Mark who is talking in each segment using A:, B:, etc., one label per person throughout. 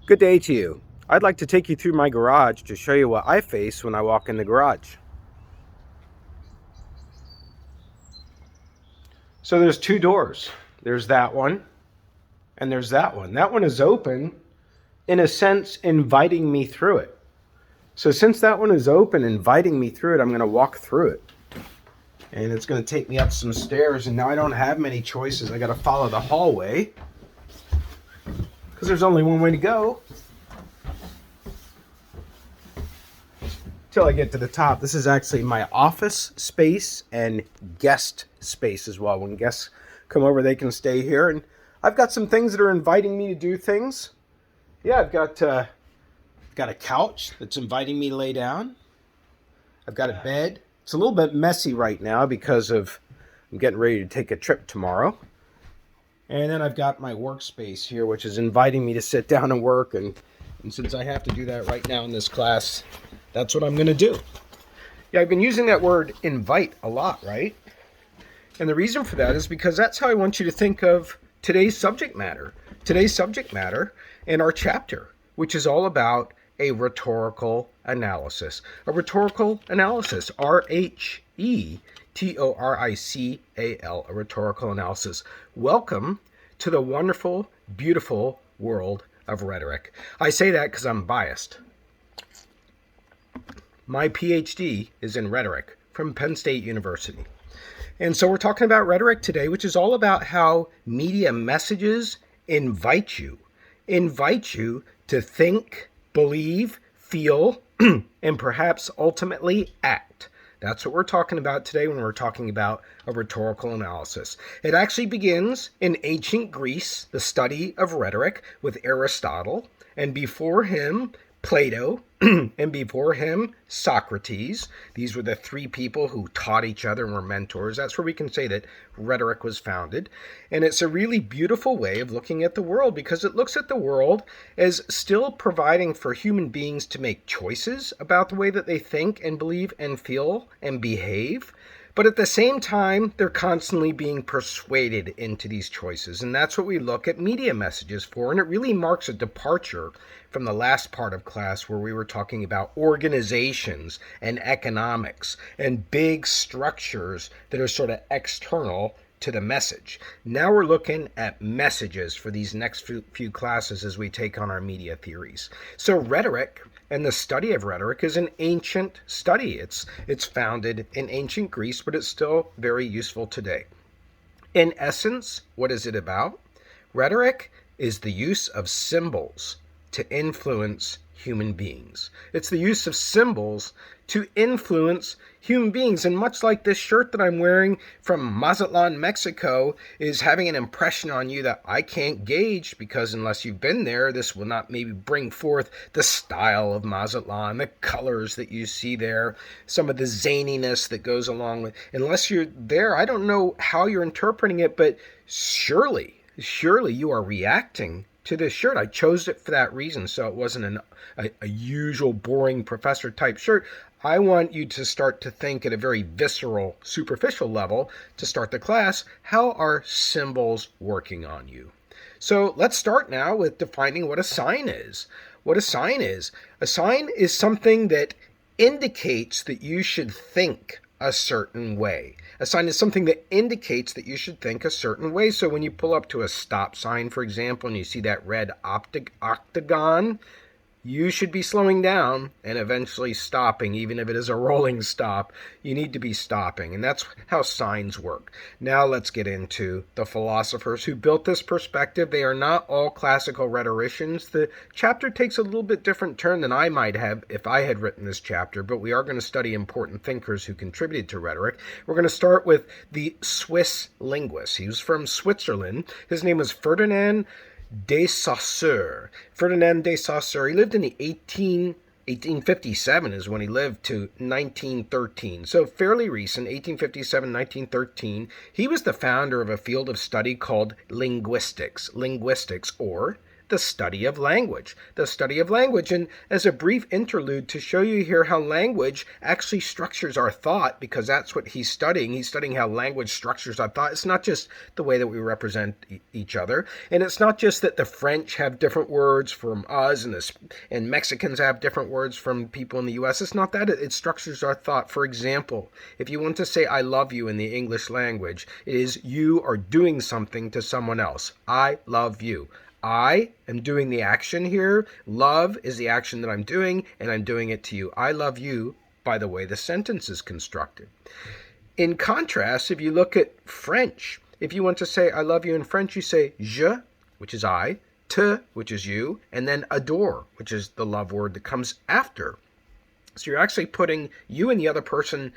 A: Good day to you. I'd like to take you through my garage to show you what I face when I walk in the garage. So there's two doors. There's that one and there's that one. That one is open, in a sense, inviting me through it. So since that one is open, inviting me through it, I'm going to walk through it. And it's going to take me up some stairs, and now I don't have many choices. I got to follow the hallway because there's only one way to go till I get to the top. This is actually my office space and guest space as well. When guests come over, they can stay here. And I've got some things that are inviting me to do things. Yeah, I've got a couch that's inviting me to lay down. I've got a bed. It's a little bit messy right now because I'm getting ready to take a trip tomorrow. And then I've got my workspace here, which is inviting me to sit down and work. And since I have to do that right now in this class, that's what I'm going to do. Yeah, I've been using that word invite a lot, right? And the reason for that is because that's how I want you to think of today's subject matter. Today's subject matter in our chapter, which is all about a rhetorical analysis. A rhetorical analysis, RHETORICAL, a rhetorical analysis. Welcome to the wonderful, beautiful world of rhetoric. I say that because I'm biased. My Ph.D. is in rhetoric from Penn State University. And so we're talking about rhetoric today, which is all about how media messages invite you to think, believe, feel, and perhaps ultimately act. That's what we're talking about today when we're talking about a rhetorical analysis. It actually begins in ancient Greece, the study of rhetoric with Aristotle, and before him, Plato, and before him, Socrates. These were the three people who taught each other and were mentors. That's where we can say that rhetoric was founded. And it's a really beautiful way of looking at the world because it looks at the world as still providing for human beings to make choices about the way that they think and believe and feel and behave. But at the same time, they're constantly being persuaded into these choices. And that's what we look at media messages for. And it really marks a departure from the last part of class where we were talking about organizations and economics and big structures that are sort of external to the message. Now we're looking at messages for these next few classes as we take on our media theories. So rhetoric and the study of rhetoric is an ancient study. It's founded in ancient Greece, but it's still very useful today. In essence, what is it about? Rhetoric is the use of symbols to influence human beings. It's the use of symbols to influence human beings. And much like this shirt that I'm wearing from Mazatlan, Mexico, is having an impression on you that I can't gauge because unless you've been there, this will not maybe bring forth the style of Mazatlan, the colors that you see there, some of the zaniness that goes along with. Unless you're there, I don't know how you're interpreting it, but surely you are reacting to this shirt. I chose it for that reason, so it wasn't a usual boring professor type shirt. I want you to start to think at a very visceral, superficial level to start the class. How are symbols working on you? So let's start now with defining what a sign is. What a sign is. A sign is something that indicates that you should think a certain way. A sign is something that indicates that you should think a certain way. So when you pull up to a stop sign, for example, and you see that red octagon, you should be slowing down and eventually stopping, even if it is a rolling stop. You need to be stopping, and that's how signs work. Now let's get into the philosophers who built this perspective. They are not all classical rhetoricians. The chapter takes a little bit different turn than I might have if I had written this chapter, but we are going to study important thinkers who contributed to rhetoric. We're going to start with the Swiss linguist. He was from Switzerland. His name was Ferdinand de Saussure. Ferdinand de Saussure. He lived in the 1857 is when he lived to 1913. So fairly recent, 1857, 1913. He was the founder of a field of study called linguistics or the study of language. The study of language. And as a brief interlude to show you here how language actually structures our thought, because that's what he's studying. He's studying how language structures our thought. It's not just the way that we represent each other. And it's not just that the French have different words from us and Mexicans have different words from people in the U.S. It's not that. It structures our thought. For example, if you want to say I love you in the English language, it is you are doing something to someone else. I love you. I am doing the action here. Love is the action that I'm doing, and I'm doing it to you. I love you by the way the sentence is constructed. In contrast, if you look at French, if you want to say I love you in French, you say je, which is I, te, which is you, and then adore, which is the love word that comes after. So you're actually putting you and the other person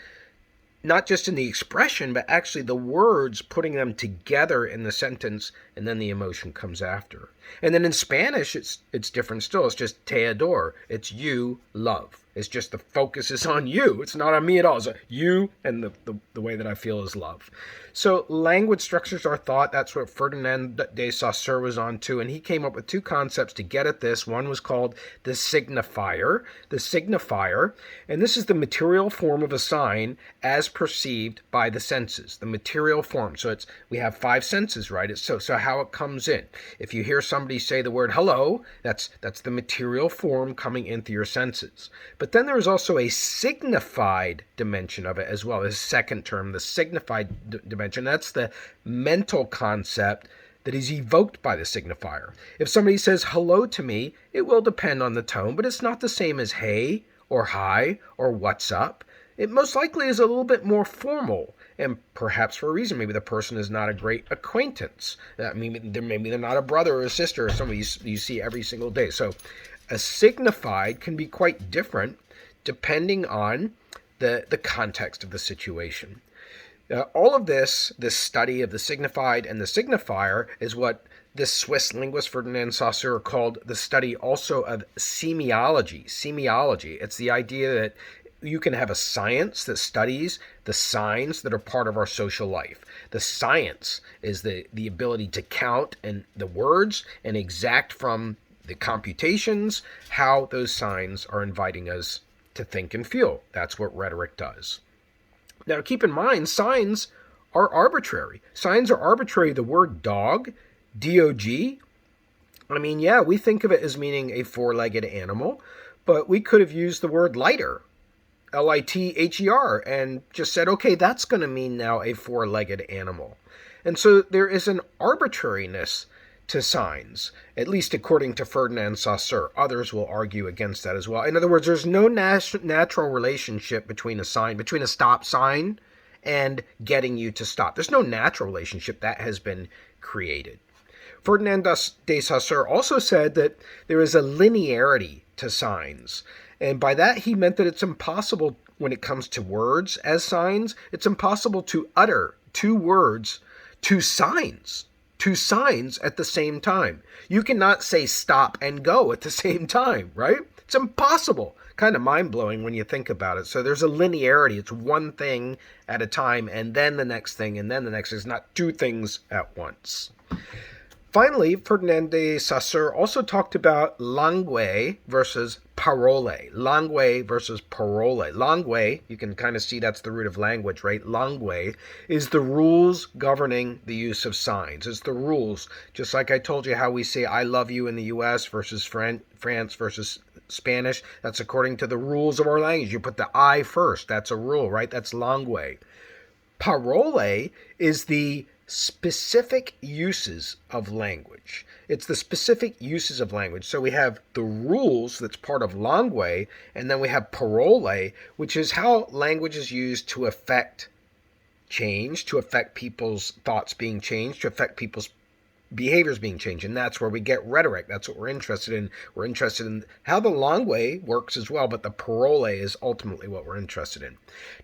A: not just in the expression, but actually the words, putting them together in the sentence, and then the emotion comes after. And then in Spanish, it's different still. It's just te adoro. It's you love. It's just the focus is on you. It's not on me at all. It's you and the way that I feel is love. So language structures our thought. That's what Ferdinand de Saussure was on to. And he came up with two concepts to get at this. One was called the signifier. The signifier. And this is the material form of a sign as perceived by the senses. The material form. So we have five senses, right? It's so how it comes in. If you hear somebody say the word hello, that's the material form coming into your senses. But then there is also a signified dimension of it as well. This second term, the signified dimension, that's the mental concept that is evoked by the signifier. If somebody says hello to me, it will depend on the tone, but it's not the same as hey or hi or what's up. It most likely is a little bit more formal, and perhaps for a reason. Maybe the person is not a great acquaintance. Maybe they're not a brother or a sister or somebody you see every single day. So a signified can be quite different depending on the context of the situation. All of this study of the signified and the signifier is what this Swiss linguist Ferdinand Saussure called the study also of semiology. Semiology. It's the idea that you can have a science that studies the signs that are part of our social life. The science is the ability to count and the words and exact from the computations how those signs are inviting us to think and feel. That's what rhetoric does. Now keep in mind, signs are arbitrary. Signs are arbitrary. The word dog, D-O-G, we think of it as meaning a four-legged animal, but we could have used the word lighter, L-I-T-H-E-R, and just said, okay, that's going to mean now a four-legged animal. And so there is an arbitrariness to signs, at least according to Ferdinand Saussure. Others will argue against that as well. In other words, there's no natural relationship between a stop sign and getting you to stop. There's no natural relationship that has been created. Ferdinand de Saussure also said that there is a linearity to signs. And by that, he meant that it's impossible when it comes to words as signs, it's impossible to utter two words, two signs at the same time. You cannot say stop and go at the same time, right? It's impossible. Kind of mind-blowing when you think about it. So there's a linearity. It's one thing at a time, and then the next thing, and then the next. It's not two things at once. Finally, Ferdinand de Saussure also talked about langue versus parole. Langue versus parole. Langue, you can kind of see that's the root of language, right? Langue is the rules governing the use of signs. It's the rules. Just like I told you how we say I love you in the U.S. versus France versus Spanish. That's according to the rules of our language. You put the I first. That's a rule, right? That's langue. Parole is the specific uses of language. It's the specific uses of language. So we have the rules that's part of langue, and then we have parole, which is how language is used to affect change, to affect people's thoughts being changed, to affect people's behaviors being changed. And that's where we get rhetoric. That's what we're interested in. We're interested in how the langue works as well, but the parole is ultimately what we're interested in.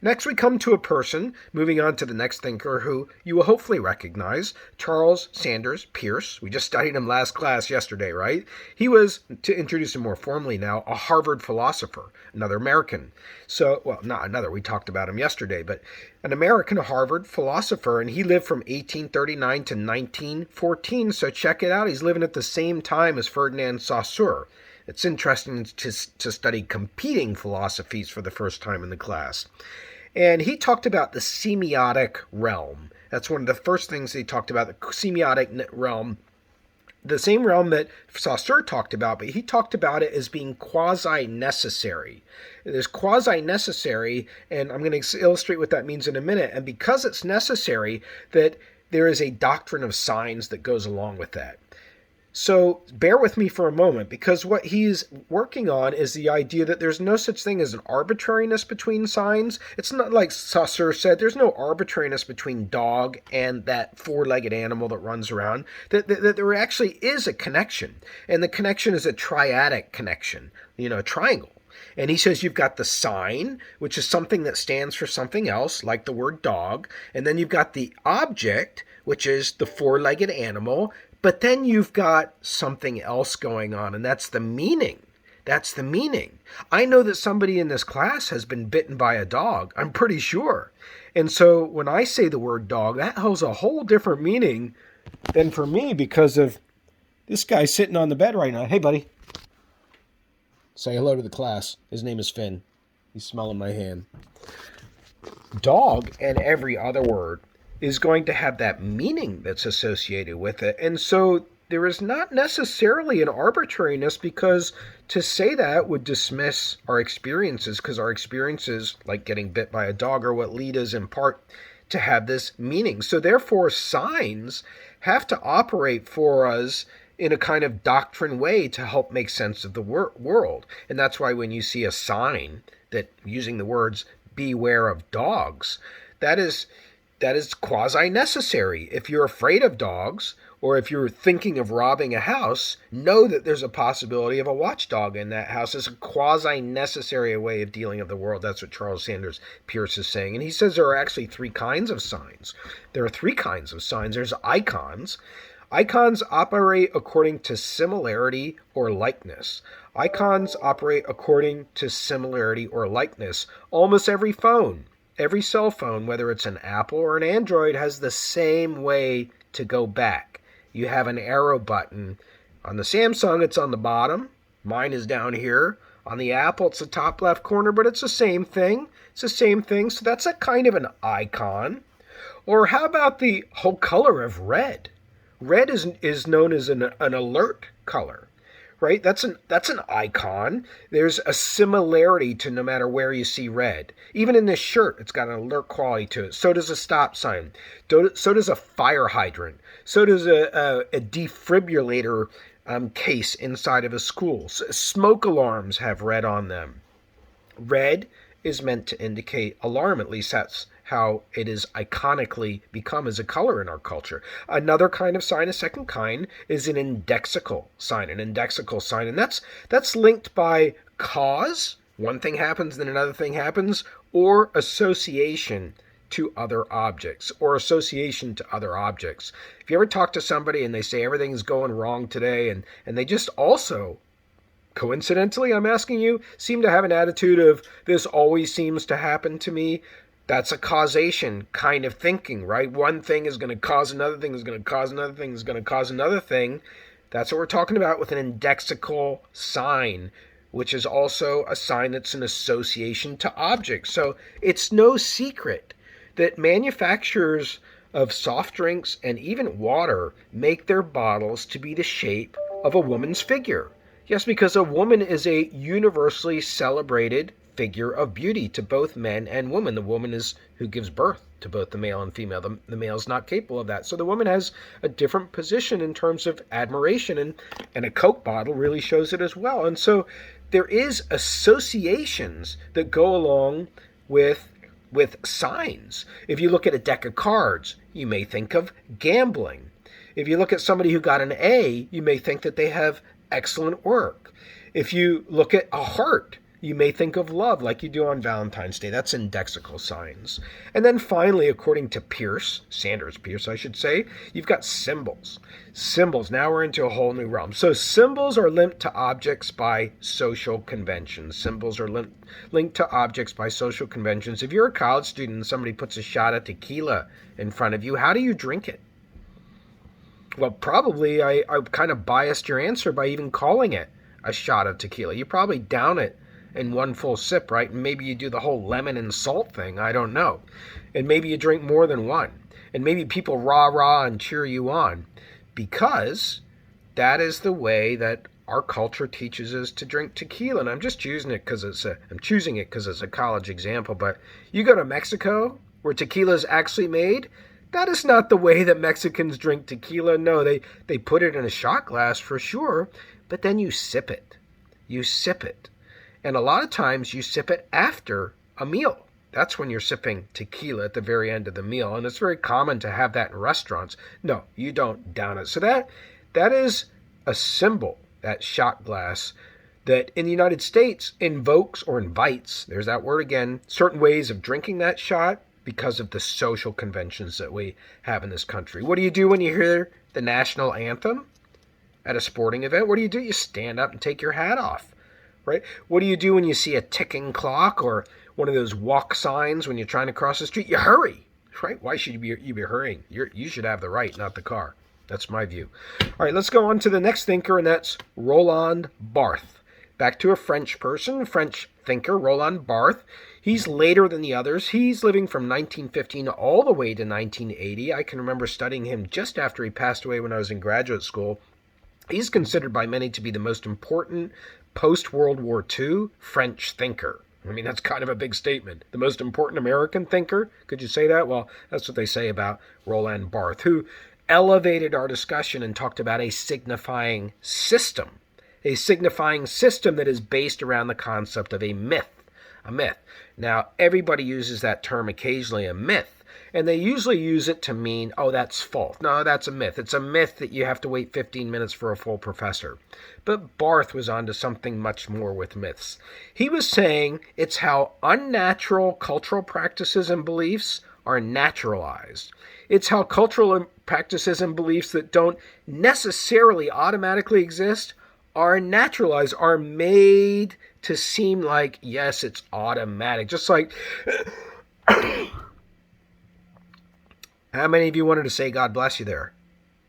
A: Next, we come to a person, moving on to the next thinker who you will hopefully recognize, Charles Sanders Peirce. We just studied him last class yesterday, right? He was, to introduce him more formally now, a Harvard philosopher, another American. So, well, not another, we talked about him yesterday, but an American Harvard philosopher, and he lived from 1839 to 1914, so check it out. He's living at the same time as Ferdinand Saussure. It's interesting to study competing philosophies for the first time in the class. And he talked about the semiotic realm. That's one of the first things he talked about, the semiotic realm. The same realm that Saussure talked about, but he talked about it as being quasi-necessary. There's quasi-necessary, and I'm going to illustrate what that means in a minute. And because it's necessary, that there is a doctrine of signs that goes along with that. So bear with me for a moment, because what he's working on is the idea that there's no such thing as an arbitrariness between signs. It's not like Saussure said, there's no arbitrariness between dog and that four-legged animal that runs around, that there actually is a connection. And the connection is a triadic connection, a triangle. And he says you've got the sign, which is something that stands for something else, like the word dog. And then you've got the object, which is the four-legged animal. But then you've got something else going on, and that's the meaning. That's the meaning. I know that somebody in this class has been bitten by a dog. I'm pretty sure. And so when I say the word dog, that holds a whole different meaning than for me, because of this guy sitting on the bed right now. Hey, buddy. Say hello to the class. His name is Finn. He's smelling my hand. Dog and every other word is going to have that meaning that's associated with it. And so there is not necessarily an arbitrariness, because to say that would dismiss our experiences, because our experiences, like getting bit by a dog, are what lead us in part to have this meaning. So therefore, signs have to operate for us in a kind of doctrine way to help make sense of the world. And that's why when you see a sign that using the words "beware of dogs," that is quasi-necessary. If you're afraid of dogs, or if you're thinking of robbing a house, know that there's a possibility of a watchdog in that house. It's a quasi-necessary way of dealing with the world. That's what Charles Sanders Peirce is saying. And he says there are actually three kinds of signs. There are three kinds of signs. There's icons. Icons operate according to similarity or likeness. Icons operate according to similarity or likeness. Almost every phone, every cell phone, whether it's an Apple or an Android, has the same way to go back. You have an arrow button. On the Samsung, it's on the bottom. Mine is down here. On the Apple, it's the top left corner, but it's the same thing. It's the same thing. So that's a kind of an icon. Or how about the whole color of red? Red is known as an alert color, right? That's an icon. There's a similarity to no matter where you see red. Even in this shirt, it's got an alert quality to it. So does a stop sign. So does a fire hydrant. So does a defibrillator case inside of a school. Smoke alarms have red on them. Red is meant to indicate alarm. At least that's how it is iconically become as a color in our culture. Another kind of sign, a second kind, is an indexical sign. An indexical sign, and that's linked by cause. One thing happens, then another thing happens, or association to other objects, or association to other objects. If you ever talk to somebody and they say everything's going wrong today, and they just also, coincidentally, I'm asking you, seem to have an attitude of this always seems to happen to me, that's a causation kind of thinking, right? One thing is going to cause another thing, is going to cause another thing, is going to cause another thing. That's what we're talking about with an indexical sign, which is also a sign that's an association to objects. So it's no secret that manufacturers of soft drinks and even water make their bottles to be the shape of a woman's figure. Yes, because a woman is a universally celebrated figure of beauty to both men and women. The woman is who gives birth to both the male and female. The male is not capable of that. So the woman has a different position in terms of admiration, and a Coke bottle really shows it as well. And so there is associations that go along with signs. If you look at a deck of cards, you may think of gambling. If you look at somebody who got an A, you may think that they have excellent work. If you look at a heart, You may think of love like you do on Valentine's Day. That's indexical signs. And then finally, according to Sanders Peirce, I should say, you've got symbols. Symbols. Now we're into a whole new realm. So symbols are linked to objects by social conventions. Symbols are linked to objects by social conventions. If you're a college student and somebody puts a shot of tequila in front of you, how do you drink it? Well, probably I kind of biased your answer by even calling it a shot of tequila. You probably down it in one full sip, right? And maybe you do the whole lemon and salt thing. I don't know. And maybe you drink more than one. And maybe people rah and cheer you on, because that is the way that our culture teaches us to drink tequila. And I'm just choosing it because it's a college example. But you go to Mexico, where tequila is actually made, that is not the way that Mexicans drink tequila. No, they put it in a shot glass for sure, but then you sip it. You sip it. And a lot of times you sip it after a meal. That's when you're sipping tequila at the very end of the meal. And it's very common to have that in restaurants. No, you don't down it. So that is a symbol, that shot glass, that in the United States invokes or invites, there's that word again, certain ways of drinking that shot because of the social conventions that we have in this country. What do you do when you hear the national anthem at a sporting event? What do? You stand up and take your hat off. Right? What do you do when you see a ticking clock or one of those walk signs when you're trying to cross the street? You hurry, right? Why should you be hurrying? You should have the right, not the car. That's my view. All right, let's go on to the next thinker, and that's Roland Barthes. Back to a French person, French thinker, Roland Barthes. He's later than the others. He's living from 1915 all the way to 1980. I can remember studying him just after he passed away when I was in graduate school. He's considered by many to be the most important post-World War II French thinker. I mean, that's kind of a big statement. The most important American thinker? Could you say that? Well, that's what they say about Roland Barthes, who elevated our discussion and talked about a signifying system that is based around the concept of a myth. A myth. Now, everybody uses that term occasionally, a myth. And they usually use it to mean, oh, that's false. No, that's a myth. It's a myth that you have to wait 15 minutes for a full professor. But Barthes was on to something much more with myths. He was saying it's how unnatural cultural practices and beliefs are naturalized. It's how cultural practices and beliefs that don't necessarily automatically exist are naturalized, are made to seem like, yes, it's automatic. Just like... How many of you wanted to say God bless you there?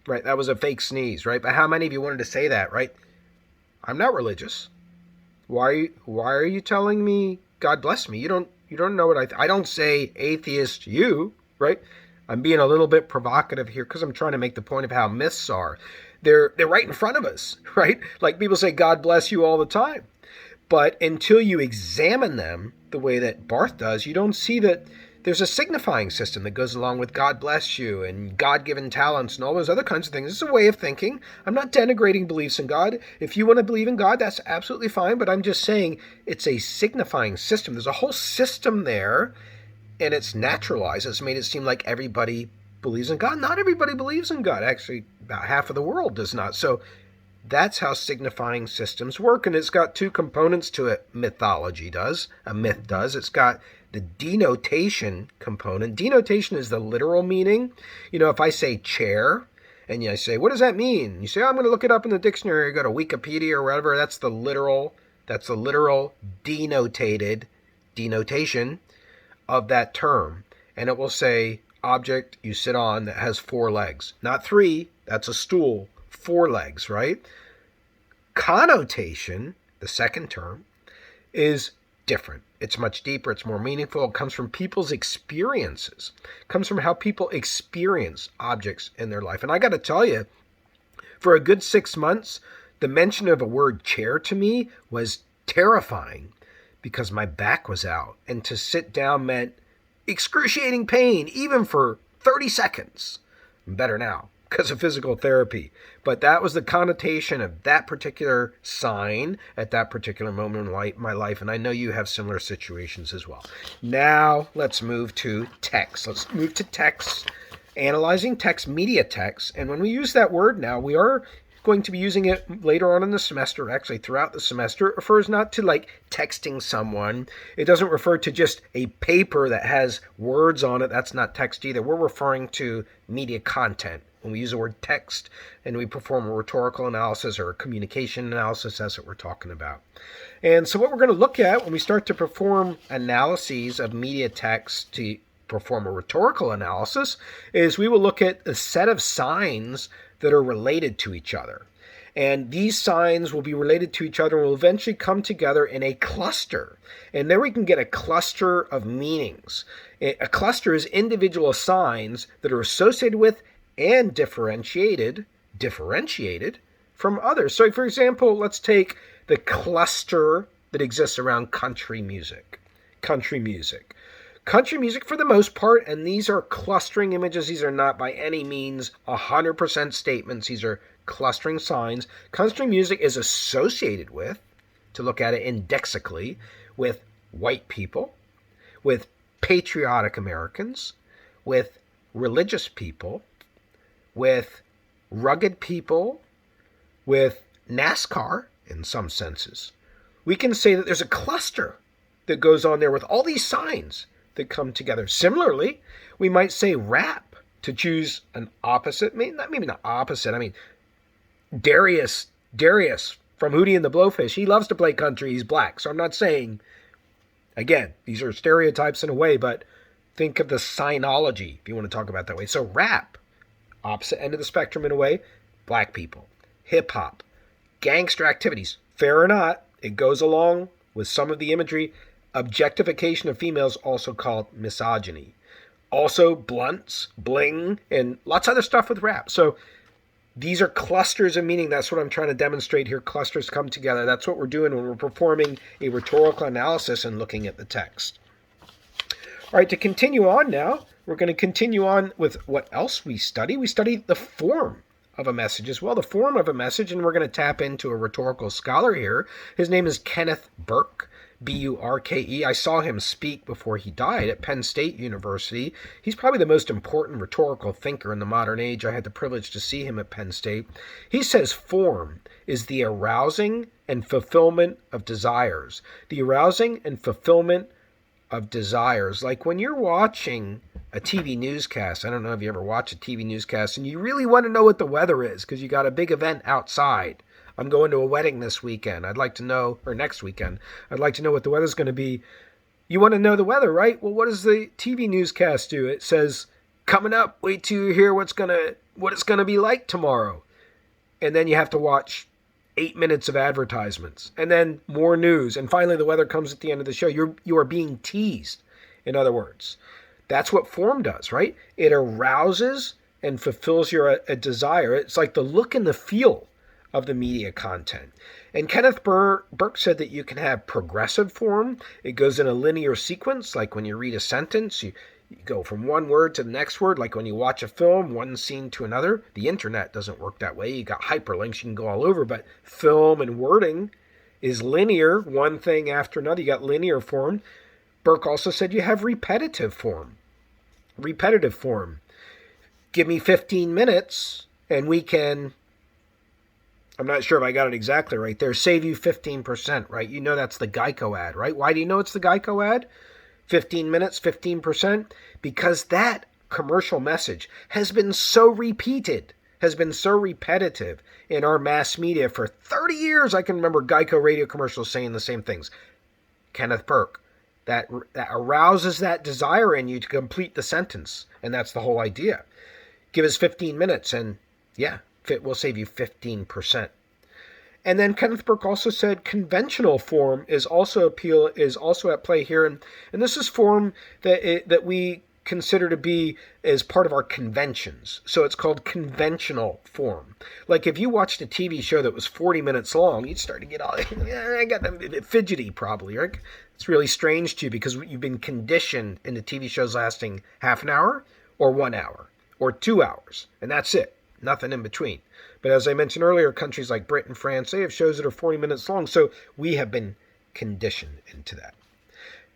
A: Right? That was a fake sneeze, right? But how many of you wanted to say that, right? I'm not religious. Why are you telling me God bless me? You don't know what I don't say atheist you, right? I'm being a little bit provocative here because I'm trying to make the point of how myths are. They're right in front of us, right? Like people say God bless you all the time. But until you examine them the way that Barthes does, you don't see that there's a signifying system that goes along with God bless you and God-given talents and all those other kinds of things. It's a way of thinking. I'm not denigrating beliefs in God. If you want to believe in God, that's absolutely fine. But I'm just saying it's a signifying system. There's a whole system there, and it's naturalized. It's made it seem like everybody believes in God. Not everybody believes in God. Actually, about half of the world does not. So that's how signifying systems work. And it's got two components to it. Mythology does. A myth does. It's got the denotation component. Denotation is the literal meaning. You know, if I say chair and I say, what does that mean? You say, oh, I'm going to look it up in the dictionary, or go to Wikipedia or whatever. That's the literal denotation of that term. And it will say object you sit on that has 4 legs. Not 3, that's a stool. 4 legs, right? Connotation, the second term, is different. It's much deeper. It's more meaningful. It comes from people's experiences. It comes from how people experience objects in their life. And I got to tell you, for a good 6 months, the mention of a word chair to me was terrifying because my back was out. And to sit down meant excruciating pain, even for 30 seconds. I'm better now because of physical therapy. But that was the connotation of that particular sign at that particular moment in my life. And I know you have similar situations as well. Now let's move to text. Let's move to text, analyzing text, media text. And when we use that word now, we are going to be using it later on in the semester, actually throughout the semester. It refers not to like texting someone. It doesn't refer to just a paper that has words on it. That's not text either. We're referring to media content. When we use the word text and we perform a rhetorical analysis or a communication analysis, that's what we're talking about. And so what we're going to look at when we start to perform analyses of media text to perform a rhetorical analysis is we will look at a set of signs that are related to each other. And these signs will be related to each other and will eventually come together in a cluster. And then we can get a cluster of meanings. A cluster is individual signs that are associated with and differentiated from others. So for example, let's take the cluster that exists around country music. Country music, for the most part, and these are clustering images. These are not by any means 100% statements. These are clustering signs. Country music is associated with, to look at it indexically, with white people, with patriotic Americans, with religious people, with rugged people, with NASCAR in some senses. We can say that there's a cluster that goes on there with all these signs that come together. Similarly, we might say rap to choose an opposite. Maybe not opposite. I mean, Darius from Hootie and the Blowfish, he loves to play country. He's black. So I'm not saying, again, these are stereotypes in a way, but think of the sinology if you want to talk about it that way. So rap, opposite end of the spectrum in a way, black people. Hip hop, gangster activities, fair or not, it goes along with some of the imagery. Objectification of females, also called misogyny. Also blunts, bling, and lots of other stuff with rap. So these are clusters of meaning. That's what I'm trying to demonstrate here. Clusters come together. That's what we're doing when we're performing a rhetorical analysis and looking at the text. All right, to continue on now, we're going to continue on with what else we study. We study the form of a message as well, the form of a message, and we're going to tap into a rhetorical scholar here. His name is Kenneth Burke, B-U-R-K-E. I saw him speak before he died at Penn State University. He's probably the most important rhetorical thinker in the modern age. I had the privilege to see him at Penn State. He says form is the arousing and fulfillment of desires. The arousing and fulfillment of desires. Like when you're watching a TV newscast, I don't know if you ever watch a TV newscast, and you really want to know what the weather is because you got a big event outside. I'm going to a wedding this weekend. I'd like to know, or next weekend, I'd like to know what the weather's going to be. You want to know the weather, right? Well, what does the TV newscast do? It says, coming up, wait till you hear what it's going to be like tomorrow. And then you have to watch 8 minutes of advertisements, and then more news, and finally the weather comes at the end of the show. You are being teased, in other words. That's what form does, right? It arouses and fulfills your a desire. It's like the look and the feel of the media content. And Kenneth Burke said that you can have progressive form. It goes in a linear sequence, like when you read a sentence, you go from one word to the next word, like when you watch a film, one scene to another. The internet doesn't work that way. You got hyperlinks, you can go all over, but film and wording is linear, one thing after another. You got linear form. Burke also said you have repetitive form. Repetitive form. Give me 15 minutes and we can, I'm not sure if I got it exactly right there, save you 15%, right? You know that's the Geico ad, right? Why do you know it's the Geico ad? 15 minutes, 15%? Because that commercial message has been so repeated, has been so repetitive in our mass media for 30 years. I can remember Geico radio commercials saying the same things. Kenneth Burke, that arouses that desire in you to complete the sentence. And that's the whole idea. Give us 15 minutes and yeah, we'll save you 15%. And then Kenneth Burke also said conventional form is also at play here, and this is form that we consider to be as part of our conventions. So it's called conventional form. Like if you watched a TV show that was 40 minutes long, you'd start to get all I got fidgety probably, right? It's really strange to you because you've been conditioned into TV shows lasting half an hour or 1 hour or 2 hours, and that's it. Nothing in between. But as I mentioned earlier, countries like Britain, France, they have shows that are 40 minutes long. So we have been conditioned into that.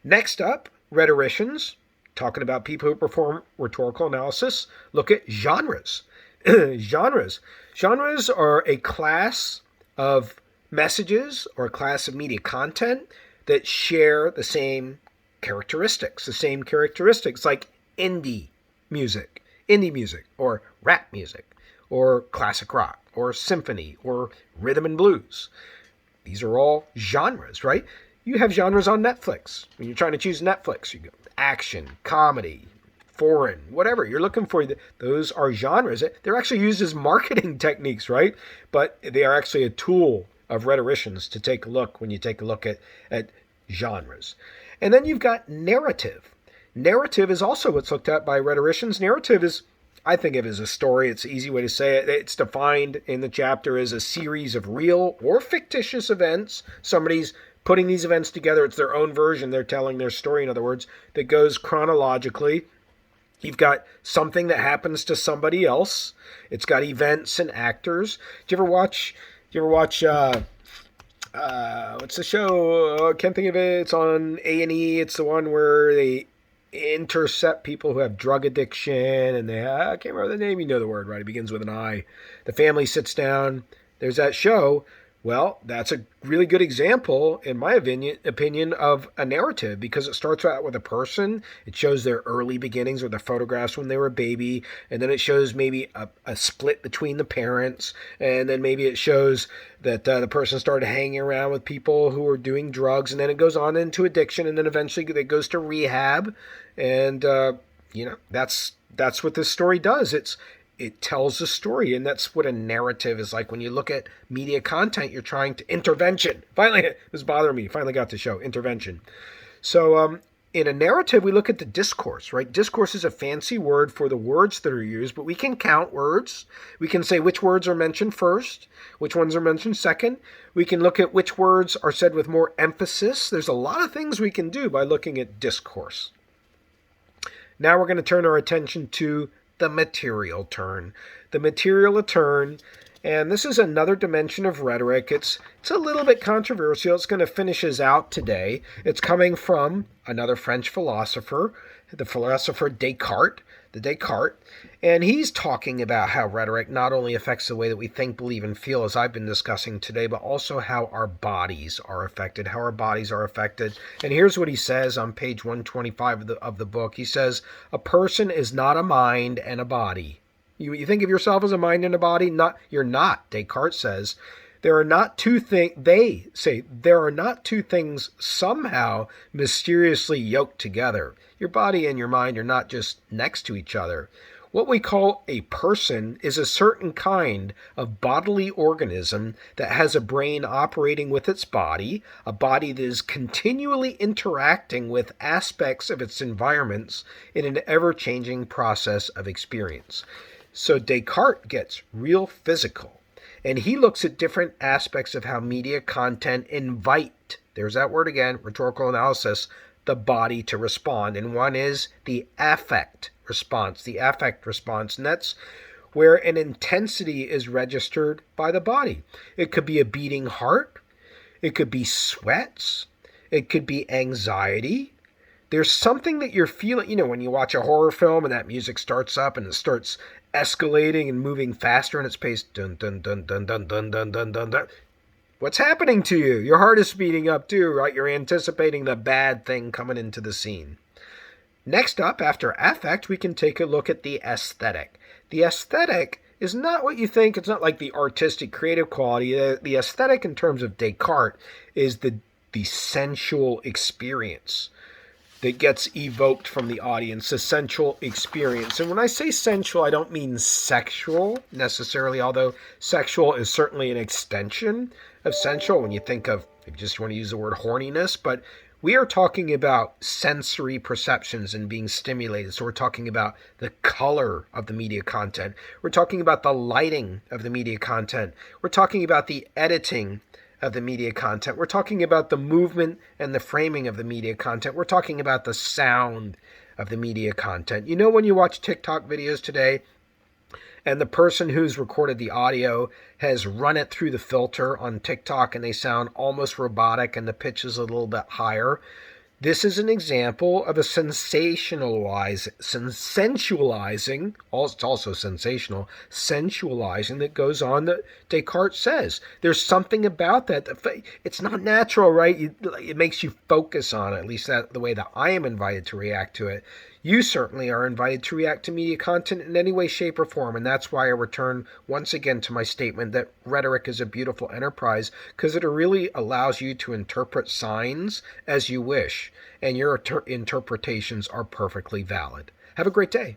A: Next up, rhetoricians, talking about people who perform rhetorical analysis, look at genres. Genres. Genres are a class of messages or a class of media content that share the same characteristics. The same characteristics like indie music, or rap music, or classic rock, or symphony, or rhythm and blues. These are all genres, right? You have genres on Netflix. When you're trying to choose Netflix, you go action, comedy, foreign, whatever you're looking for. Those are genres. They're actually used as marketing techniques, right? But they are actually a tool of rhetoricians to take a look when you take a look at genres. And then you've got narrative. Narrative is also what's looked at by rhetoricians. Narrative is, I think of it as a story. It's an easy way to say it. It's defined in the chapter as a series of real or fictitious events. Somebody's putting these events together. It's their own version. They're telling their story, in other words, that goes chronologically. You've got something that happens to somebody else. It's got events and actors. Do you ever watch what's the show? I can't think of it. It's on A&E. It's the one where they intercept people who have drug addiction, and I can't remember the name. You know the word, right? It begins with an I. The family sits down. There's that show. Well, that's a really good example, in my opinion, of a narrative, because it starts out with a person. It shows their early beginnings or the photographs when they were a baby, and then it shows maybe a split between the parents, and then maybe it shows that the person started hanging around with people who were doing drugs, and then it goes on into addiction, and then eventually it goes to rehab, and that's what this story does. It tells a story, and that's what a narrative is like. When you look at media content, you're trying to intervention. Finally, it was bothering me. Finally got to show intervention. So in a narrative, we look at the discourse, right? Discourse is a fancy word for the words that are used, but we can count words. We can say which words are mentioned first, which ones are mentioned second. We can look at which words are said with more emphasis. There's a lot of things we can do by looking at discourse. Now we're going to turn our attention to the material turn. The material turn, and this is another dimension of rhetoric. It's a little bit controversial. It's going to finish us out today. It's coming from another French philosopher, the philosopher Descartes, and he's talking about how rhetoric not only affects the way that we think, believe, and feel, as I've been discussing today, but also how our bodies are affected, And here's what he says on page 125 of the book. He says, a person is not a mind and a body. You think of yourself as a mind and a body? You're not. Descartes says, there are not two things, they say, there are not two things somehow mysteriously yoked together. Your body and your mind are not just next to each other. What we call a person is a certain kind of bodily organism that has a brain operating with its body, a body that is continually interacting with aspects of its environments in an ever-changing process of experience. So Descartes gets real physical, and he looks at different aspects of how media content invite, there's that word again, rhetorical analysis, the body to respond. And one is the affect response, and that's where an intensity is registered by the body. It could be a beating heart, it could be sweats, it could be anxiety. There's something that you're feeling, when you watch a horror film and that music starts up and it starts escalating and moving faster in its pace, dun dun dun dun dun dun dun dun dun dun. What's happening to you? Your heart is speeding up too, right? You're anticipating the bad thing coming into the scene. Next up, after affect, we can take a look at the aesthetic. The aesthetic is not what you think. It's not like the artistic, creative quality. The aesthetic, in terms of Descartes, is the sensual experience that gets evoked from the audience, the sensual experience. And when I say sensual, I don't mean sexual necessarily, although sexual is certainly an extension of sensual when you think of, if you just want to use the word horniness, but we are talking about sensory perceptions and being stimulated. So we're talking about the color of the media content. We're talking about the lighting of the media content. We're talking about the editing of the media content. We're talking about the movement and the framing of the media content. We're talking about the sound of the media content. When you watch TikTok videos today and the person who's recorded the audio has run it through the filter on TikTok and they sound almost robotic and the pitch is a little bit higher, This is an example of a sensualizing, it's also sensational, sensualizing that goes on that Descartes says. There's something about that. It's not natural, right? It makes you focus on it, at least the way that I am invited to react to it. You certainly are invited to react to media content in any way, shape, or form, and that's why I return once again to my statement that rhetoric is a beautiful enterprise, because it really allows you to interpret signs as you wish, and your interpretations are perfectly valid. Have a great day.